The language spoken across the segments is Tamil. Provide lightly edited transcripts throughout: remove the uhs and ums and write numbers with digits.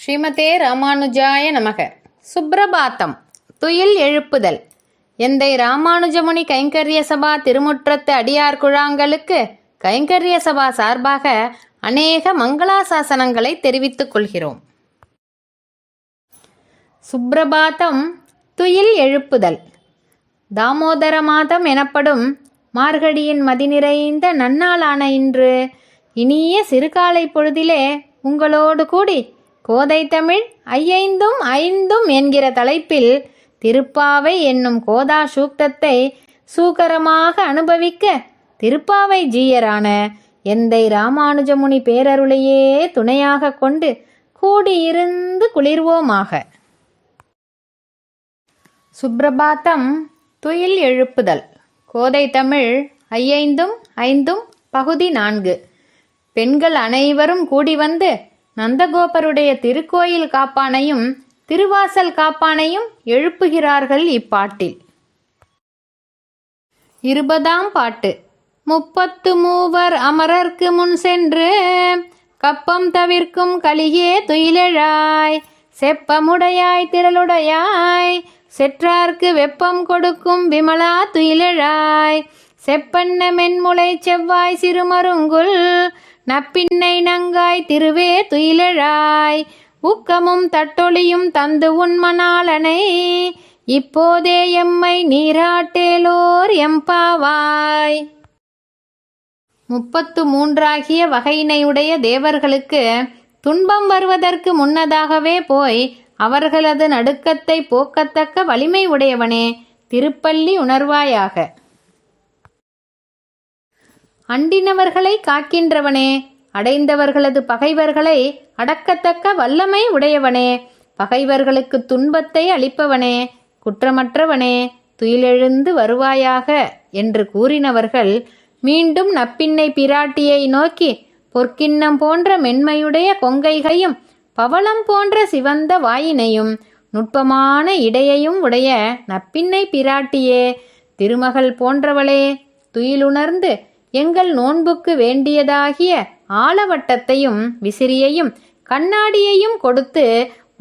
ஸ்ரீமதே ராமானுஜாய நமக. சுப்ரபாத்தம். துயில் எழுப்புதல். எந்தை ராமானுஜமுனி கைங்கரிய சபா திருமுற்றத்து அடியார் குழாங்களுக்கு கைங்கரிய சபா சார்பாக அநேக மங்களாசாசனங்களை தெரிவித்துக் கொள்கிறோம். சுப்ரபாத்தம். துயில் எழுப்புதல். தாமோதர மாதம் எனப்படும் மார்கழியின் மதி நிறைந்த நன்னாளான இன்று இனிய சிறுகாலை பொழுதிலே உங்களோடு கூடி கோதை தமிழ் ஐயைந்தும் ஐந்தும் என்கிற தலைப்பில் திருப்பாவை என்னும் கோதா சூக்தத்தை சூக்கரமாக அனுபவிக்க திருப்பாவை ஜீயரான எந்தை ராமானுஜமுனி பேரருளையே துணையாக கொண்டு கூடியிருந்து குளிர்வோமாக. சுப்ரபாத்தம். துயில் எழுப்புதல். கோதை தமிழ் ஐயைந்தும் ஐந்தும் பகுதி 4. பெண்கள் அனைவரும் கூடி வந்து நந்தகோபருடைய திருக்கோயில் காப்பானையும் திருவாசல் காப்பானையும் எழுப்புகிறார்கள் இப்பாட்டில். 20ஆம் பாட்டு. 33 அமரர்க்கு முன் சென்று கப்பம் தவிர்க்கும் கலியே துயிலெழாய் செப்பமுடையாய் திரளுடையாய் செற்றார்க்கு வெப்பம் கொடுக்கும் விமலா துயிலெழாய் செப்பன்ன மென்முளை செவ்வாய் சிறுமருங்குல் நப்பின்னை நங்காய் திருவே துயிலெழாய் ஊக்கமும் தட்டொளியும் தந்து உன்மணாளனை இப்போதே எம்மை நீராட்டேலோர் எம்பாவாய். 33 வகையினையுடைய தேவர்களுக்கு துன்பம் வருவதற்கு முன்னதாகவே போய் அவர்களது நடுக்கத்தை போக்கத்தக்க வலிமை உடையவனே திருப்பள்ளி உணர்வாயாக. அண்டினவர்களை காக்கின்றவனே அடைந்தவர்களது பகைவர்களை அடக்கத்தக்க வல்லமை உடையவனே பகைவர்களுக்கு துன்பத்தை அளிப்பவனே குற்றமற்றவனே துயிலெழுந்து வருவாயாக என்று கூறினவர்கள் மீண்டும் நப்பின்னை பிராட்டியை நோக்கி பொற்கிண்ணம் போன்ற மென்மையுடைய கொங்கைகையும் பவளம் போன்ற சிவந்த வாயினையும் நுட்பமான இடையையும் உடைய நப்பின்னை பிராட்டியே திருமகள் போன்றவளே துயிலுணர்ந்து எங்கள் நோன்புக்கு வேண்டியதாகிய ஆலவட்டத்தையும் விசிறியையும் கண்ணாடியையும் கொடுத்து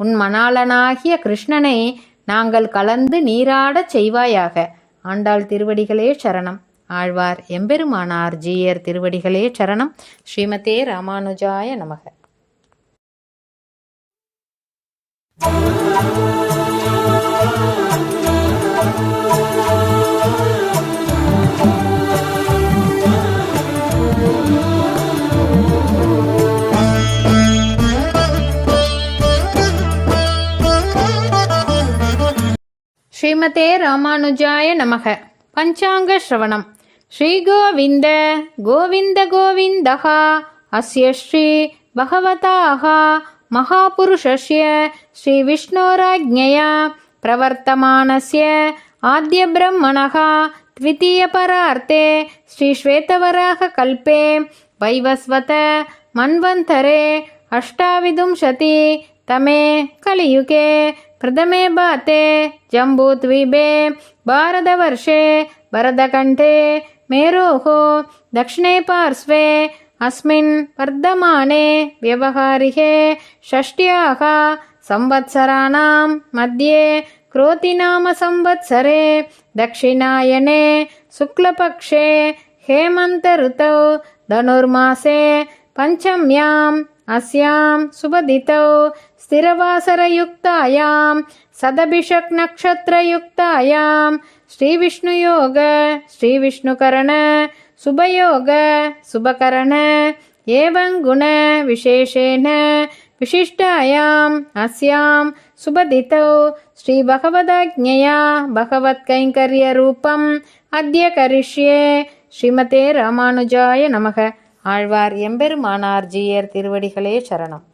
உன் மணாளனாகிய கிருஷ்ணனை நாங்கள் கலந்து நீராடச் செய்வாயாக. ஆண்டாள் திருவடிகளே சரணம். ஆழ்வார் எம்பெருமானார் ஜீயர் திருவடிகளே சரணம். ஸ்ரீமதே ராமானுஜாய நமக. ஸ்ரீமதே ராமானுஜாய நமக. பஞ்சாங்க ஸ்ரவணம். ஸ்ரீ கோவிந்த கோவிந்த கோவிந்தஹ அஸ்ய ஸ்ரீ பகவதாஹ மகாபுருஷஸ்ய ஸ்ரீ விஷ்ணோராஜ்ஞயா பிரவர்த்தமானஸ்ய ஆத்ய பிரம்மணஹ த்விதீய பரார்த்தே ஸ்ரீ ஸ்வேதவராக கல்பே வைவஸ்வத மன்வந்தரே அஷ்டாவிதும்சதி தமே கலியுகே பிரதமே பாத்தே ஜம்பூத்வீபே பாரதவர்ஷே பரதகண்டே மேரோஹோ தக்ஷிணே பார்ஸ்வே அஸ்மின் வர்தமானே வியவஹாரிகே ஷஷ்ட்யாஹ சம்வத்சராணாம் மத்யே क्रोतिनाम संवत्सरे दक्षिणायने शुक्लपक्षे हेमंत ऋतौ धनुर्मासे पंचम्याम् अस्यां सुबदितौ स्थिरवासरयुक्तायां सदभिषक् नक्षत्रयुक्तायां श्रीविष्णुयोग श्रीविष्णुकरण शुभयोग शुभकरण एवं गुण विशेषेण विशिष्टायाम् अस्यां सुबदितौ श्री भगवदाज्ञया भगवत्कैङ्कर्य रूपम् अद्य करिष्ये. ஸ்ரீமதே ராமானுஜாய நமக. ஆழ்வார் எம்பெருமானார் ஜீயர் திருவடிகளே சரணம்.